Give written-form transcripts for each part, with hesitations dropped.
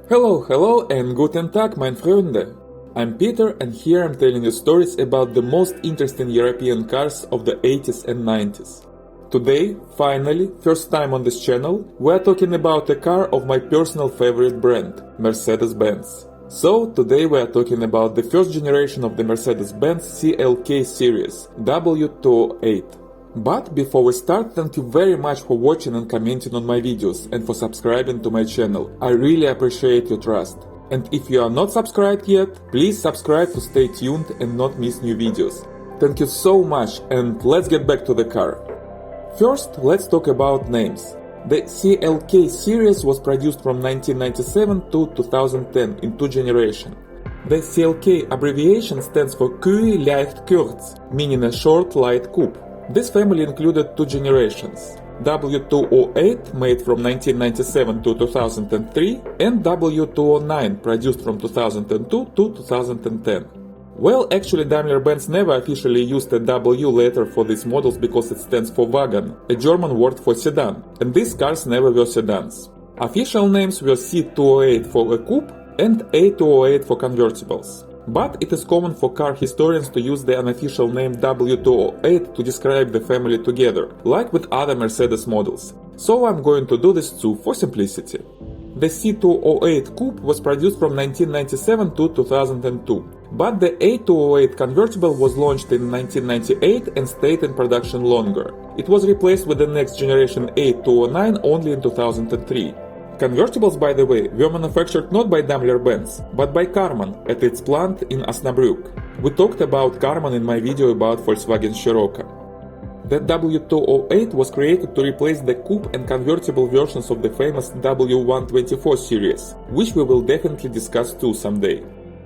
Hello and guten Tag, mein Freunde! I'm Peter and here I'm telling you stories about the most interesting European cars of the 80s and 90s. Today, finally, first time on this channel, we're talking about a car of my personal favorite brand, Mercedes-Benz. So, today we are talking about the first generation of the Mercedes-Benz CLK series, W208. But before we start, thank you very much for watching and commenting on my videos and for subscribing to my channel. I really appreciate your trust. And if you are not subscribed yet, please subscribe to stay tuned and not miss new videos. Thank you so much, and let's get back to the car. First, let's talk about names. The CLK series was produced from 1997 to 2010 in two generations. The CLK abbreviation stands for Kühe leicht kurz, meaning a short light coupe. This family included two generations, W208 made from 1997 to 2003 and W209 produced from 2002 to 2010. Well, actually Daimler-Benz never officially used a W letter for these models because it stands for wagon, a German word for sedan, and these cars never were sedans. Official names were C208 for a coupe and A208 for convertibles. But it is common for car historians to use the unofficial name W208 to describe the family together, like with other Mercedes models. So I'm going to do this too, for simplicity. The C208 coupe was produced from 1997 to 2002, but the A208 convertible was launched in 1998 and stayed in production longer. It was replaced with the next generation A209 only in 2003. Convertibles, by the way, were manufactured not by Daimler-Benz, but by Karmann at its plant in Osnabrück. We talked about Karmann in my video about Volkswagen Scirocco. The W208 was created to replace the coupe and convertible versions of the famous W124 series, which we will definitely discuss too someday.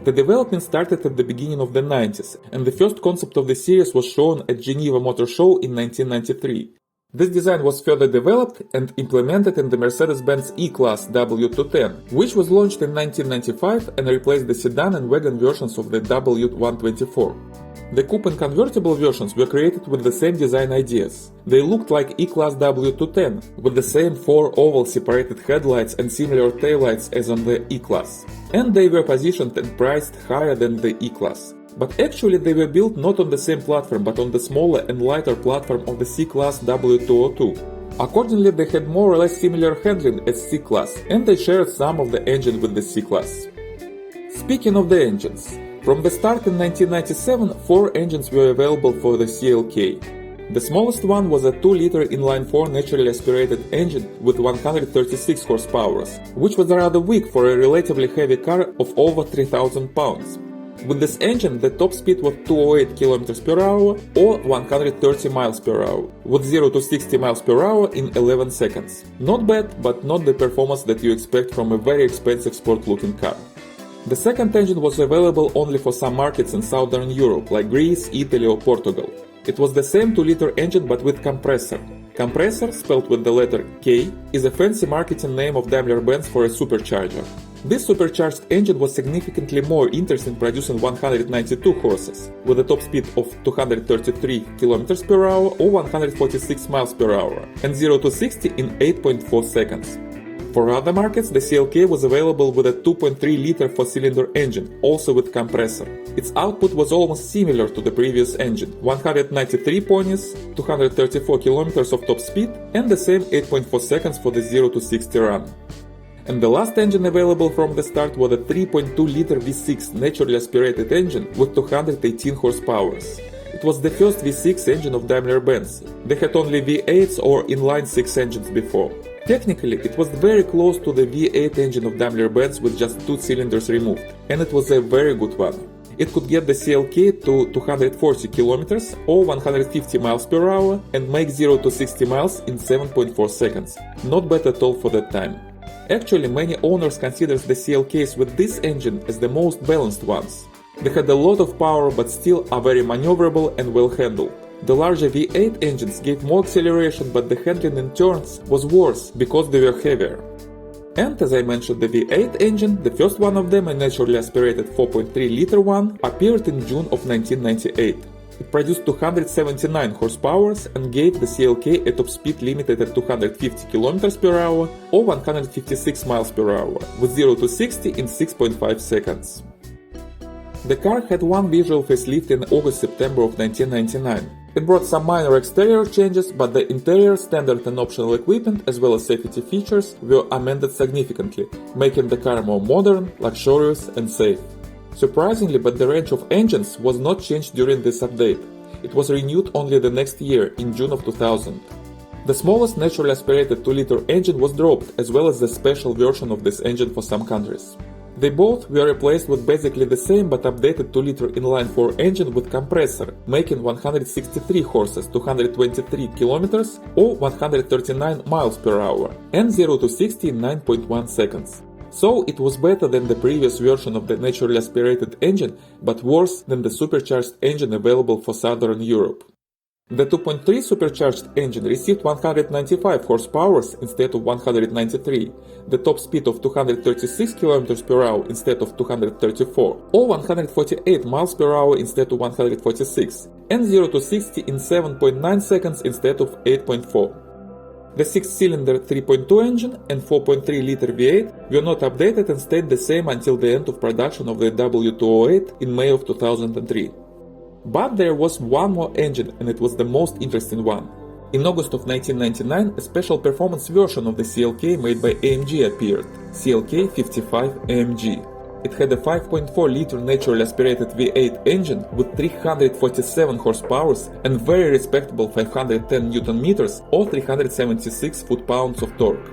The development started at the beginning of the 90s, and the first concept of the series was shown at Geneva Motor Show in 1993. This design was further developed and implemented in the Mercedes-Benz E-Class W210, which was launched in 1995 and replaced the sedan and wagon versions of the W124. The coupe and convertible versions were created with the same design ideas. They looked like E-Class W210, with the same four oval separated headlights and similar taillights as on the E-Class. And they were positioned and priced higher than the E-Class. But actually they were built not on the same platform but on the smaller and lighter platform of the C-Class W202. Accordingly, they had more or less similar handling as C-Class, and they shared some of the engine with the C-Class. Speaking of the engines, from the start in 1997, 4 engines were available for the CLK. The smallest one was a 2-liter inline-4 naturally aspirated engine with 136 horsepower, which was rather weak for a relatively heavy car of over 3000 pounds. With this engine, the top speed was 208 km per hour or 130 miles per hour, with 0 to 60 miles per hour in 11 seconds. Not bad, but not the performance that you expect from a very expensive sport-looking car. The second engine was available only for some markets in Southern Europe, like Greece, Italy or Portugal. It was the same 2-liter engine but with compressor. Compressor, spelled with the letter K, is a fancy marketing name of Daimler-Benz for a supercharger. This supercharged engine was significantly more interesting, producing 192 horses, with a top speed of 233 km per hour or 146 miles per hour, and 0 to 60 in 8.4 seconds. For other markets, the CLK was available with a 2.3-liter 4-cylinder engine, also with compressor. Its output was almost similar to the previous engine, 193 ponies, 234 km of top speed, and the same 8.4 seconds for the 0 to 60 run. And the last engine available from the start was a 3.2-liter V6 naturally aspirated engine with 218 horsepower. It was the first V6 engine of Daimler-Benz. They had only V8s or inline-6 engines before. Technically, it was very close to the V8 engine of Daimler-Benz with just 2 cylinders removed, and it was a very good one. It could get the CLK to 240 km or 150 miles per hour and make 0 to 60 miles in 7.4 seconds. Not bad at all for that time. Actually, many owners consider the CLKs with this engine as the most balanced ones. They had a lot of power but still are very maneuverable and well handled. The larger V8 engines gave more acceleration, but the handling in turns was worse because they were heavier. And as I mentioned, the V8 engine, the first one of them, a naturally aspirated 4.3-liter one, appeared in June of 1998. It produced 279 horsepower and gave the CLK a top speed limited at 250 km per hour or 156 miles per hour, with 0 to 60 in 6.5 seconds. The car had one visual facelift in August-September of 1999. It brought some minor exterior changes, but the interior, standard and optional equipment as well as safety features were amended significantly, making the car more modern, luxurious and safe. Surprisingly, but the range of engines was not changed during this update. It was renewed only the next year, in June of 2000. The smallest naturally aspirated 2-liter engine was dropped, as well as the special version of this engine for some countries. They both were replaced with basically the same but updated 2-liter inline-4 engine with compressor, making 163 horses, 223 km or 139 miles per hour, and 0 to 60 in 9.1 seconds. So it was better than the previous version of the naturally aspirated engine, but worse than the supercharged engine available for Southern Europe. The 2.3 supercharged engine received 195 horsepower instead of 193, the top speed of 236 km per hour instead of 234, or 148 miles per hour instead of 146, and 0 to 60 in 7.9 seconds instead of 8.4. The 6-cylinder 3.2 engine and 4.3-liter V8 were not updated and stayed the same until the end of production of the W208 in May of 2003. But there was one more engine, and it was the most interesting one. In August of 1999, a special performance version of the CLK made by AMG appeared, CLK 55 AMG. It had a 5.4-liter naturally aspirated V8 engine with 347 horsepower and very respectable 510 Nm or 376 foot-pounds of torque.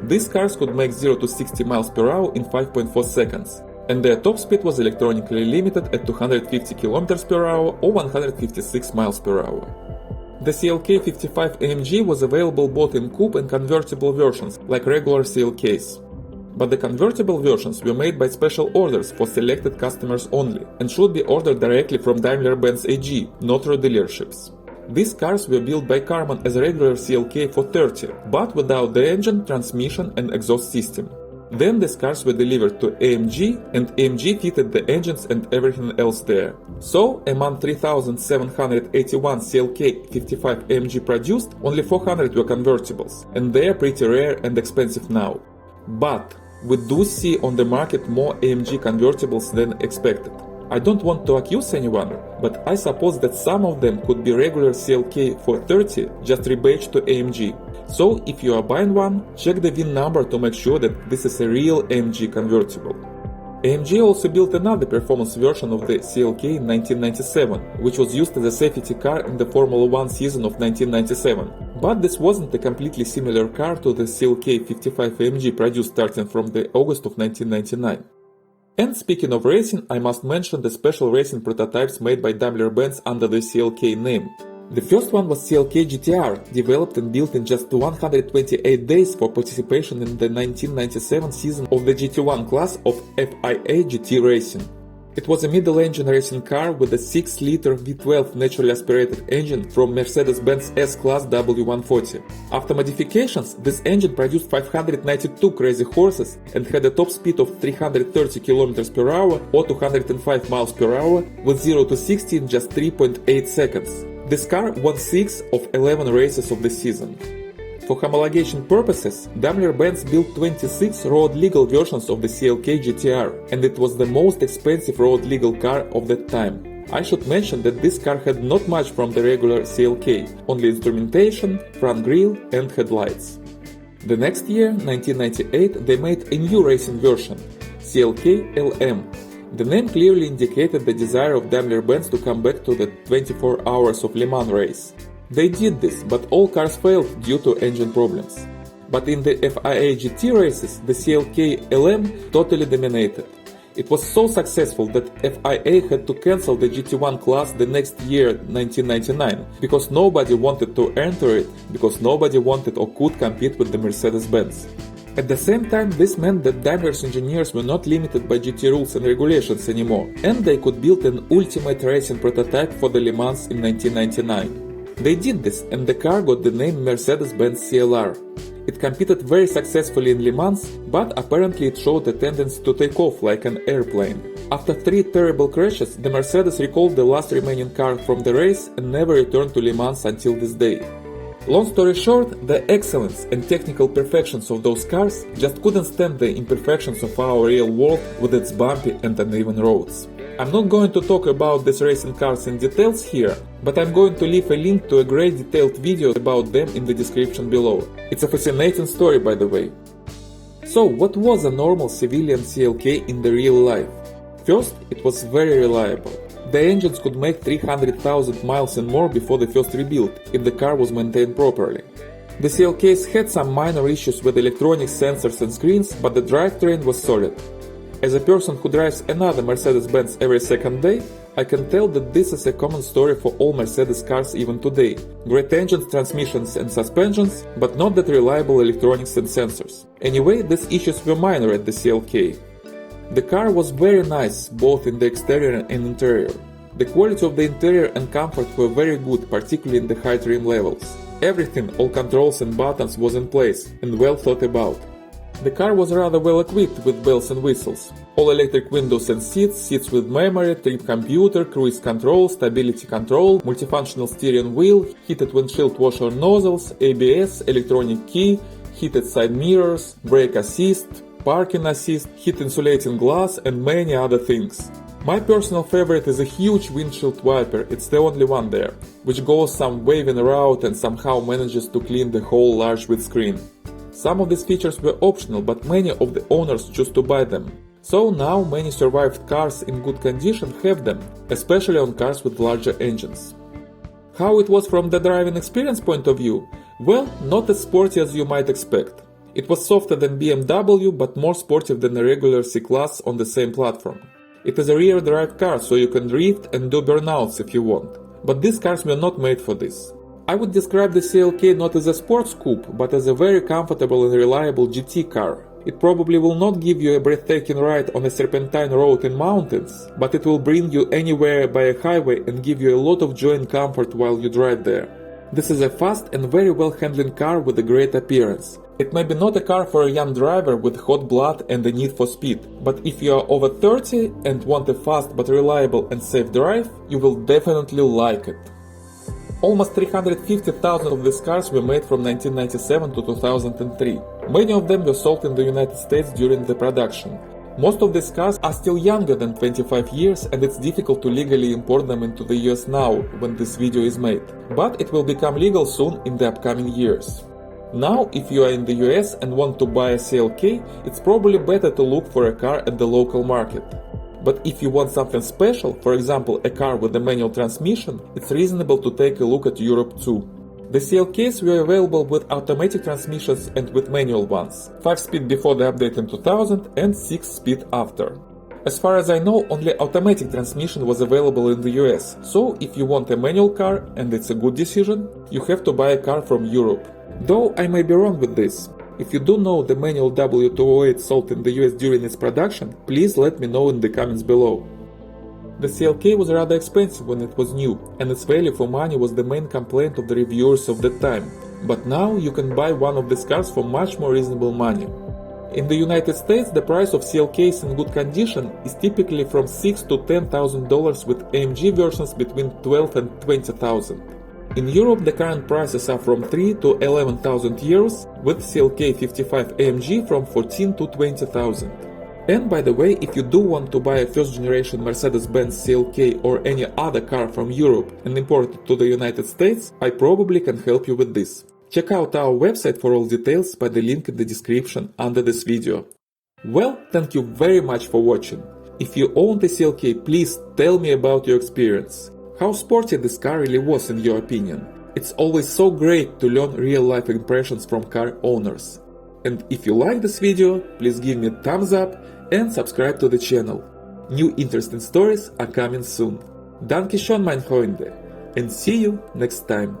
These cars could make 0 to 60 miles per hour in 5.4 seconds, and their top speed was electronically limited at 250 km per hour or 156 miles per hour. The CLK 55 AMG was available both in coupe and convertible versions, like regular CLKs. But the convertible versions were made by special orders for selected customers only, and should be ordered directly from Daimler-Benz AG, not through dealerships. These cars were built by Karmann as a regular CLK for 30, but without the engine, transmission and exhaust system. Then these cars were delivered to AMG, and AMG fitted the engines and everything else there. So, among 3,781 CLK 55 AMG produced, only 400 were convertibles, and they are pretty rare and expensive now. But we do see on the market more AMG convertibles than expected. I don't want to accuse anyone, but I suppose that some of them could be regular CLK for 30, just rebadged to AMG. So if you are buying one, check the VIN number to make sure that this is a real AMG convertible. AMG also built another performance version of the CLK in 1997, which was used as a safety car in the Formula 1 season of 1997. But this wasn't a completely similar car to the CLK 55 AMG produced starting from the August of 1999. And speaking of racing, I must mention the special racing prototypes made by Daimler-Benz under the CLK name. The first one was CLK GTR, developed and built in just 128 days for participation in the 1997 season of the GT1 class of FIA GT Racing. It was a middle-engine racing car with a 6-liter V12 naturally aspirated engine from Mercedes-Benz S-Class W140. After modifications, this engine produced 592 crazy horses and had a top speed of 330 km per hour or 205 miles per hour with 0 to 60 in just 3.8 seconds. This car won 6 of 11 races of the season. For homologation purposes, Daimler-Benz built 26 road-legal versions of the CLK GTR, and it was the most expensive road-legal car of that time. I should mention that this car had not much from the regular CLK, only instrumentation, front grille and headlights. The next year, 1998, they made a new racing version, CLK LM. The name clearly indicated the desire of Daimler-Benz to come back to the 24 Hours of Le Mans race. They did this, but all cars failed due to engine problems. But in the FIA GT races, the CLK LM totally dominated. It was so successful that FIA had to cancel the GT1 class the next year, 1999, because nobody wanted to enter it, because nobody wanted or could compete with the Mercedes-Benz. At the same time, this meant that Daimler's engineers were not limited by GT rules and regulations anymore, and they could build an ultimate racing prototype for the Le Mans in 1999. They did this, and the car got the name Mercedes-Benz CLR. It competed very successfully in Le Mans, but apparently it showed a tendency to take off like an airplane. After 3 terrible crashes, the Mercedes recalled the last remaining car from the race and never returned to Le Mans until this day. Long story short, the excellence and technical perfections of those cars just couldn't stand the imperfections of our real world with its bumpy and uneven roads. I'm not going to talk about these racing cars in details here, but I'm going to leave a link to a great detailed video about them in the description below. It's a fascinating story, by the way. So, what was a normal civilian CLK in the real life? First, it was very reliable. The engines could make 300,000 miles and more before the first rebuild, if the car was maintained properly. The CLKs had some minor issues with electronic sensors and screens, but the drivetrain was solid. As a person who drives another Mercedes-Benz every second day, I can tell that this is a common story for all Mercedes cars even today. Great engines, transmissions and suspensions, but not that reliable electronics and sensors. Anyway, these issues were minor at the CLK. The car was very nice, both in the exterior and interior. The quality of the interior and comfort were very good, particularly in the high trim levels. Everything, all controls and buttons was in place and well thought about. The car was rather well equipped with bells and whistles. All electric windows and seats, seats with memory, trip computer, cruise control, stability control, multifunctional steering wheel, heated windshield washer nozzles, ABS, electronic key, heated side mirrors, brake assist, parking assist, heat insulating glass and many other things. My personal favorite is a huge windshield wiper, it's the only one there, which goes some waving route and somehow manages to clean the whole large windscreen. Some of these features were optional, but many of the owners choose to buy them. So now many survived cars in good condition have them, especially on cars with larger engines. How it was from the driving experience point of view? Well, not as sporty as you might expect. It was softer than BMW, but more sportive than a regular C-Class on the same platform. It is a rear-drive car, so you can drift and do burnouts if you want. But these cars were not made for this. I would describe the CLK not as a sports coupe, but as a very comfortable and reliable GT car. It probably will not give you a breathtaking ride on a serpentine road in mountains, but it will bring you anywhere by a highway and give you a lot of joy and comfort while you drive there. This is a fast and very well handling car with a great appearance. It may be not a car for a young driver with hot blood and a need for speed, but if you are over 30 and want a fast but reliable and safe drive, you will definitely like it. Almost 350,000 of these cars were made from 1997 to 2003. Many of them were sold in the United States during the production. Most of these cars are still younger than 25 years and it's difficult to legally import them into the US now when this video is made, but it will become legal soon in the upcoming years. Now, if you are in the US and want to buy a CLK, it's probably better to look for a car at the local market. But if you want something special, for example a car with a manual transmission, it's reasonable to take a look at Europe too. The CLKs were available with automatic transmissions and with manual ones, 5-speed before the update in 2000 and 6-speed after. As far as I know, only automatic transmission was available in the US, so if you want a manual car, and it's a good decision, you have to buy a car from Europe. Though I may be wrong with this. If you do know the manual W208 sold in the US during its production, please let me know in the comments below. The CLK was rather expensive when it was new, and its value for money was the main complaint of the reviewers of the time. But now you can buy one of these cars for much more reasonable money. In the United States, the price of CLKs in good condition is typically from $6,000 to $10,000 with AMG versions between $12,000 and $20,000. In Europe, the current prices are from 3 to 11,000 euros, with CLK 55 AMG from 14 to 20,000. And by the way, if you do want to buy a first generation Mercedes-Benz CLK or any other car from Europe and import it to the United States, I probably can help you with this. Check out our website for all details by the link in the description under this video. Well, thank you very much for watching. If you own the CLK, please tell me about your experience. How sporty this car really was in your opinion. It's always so great to learn real-life impressions from car owners. And if you like this video, please give me a thumbs up and subscribe to the channel. New interesting stories are coming soon. Danke schön, mein Freunde, and see you next time.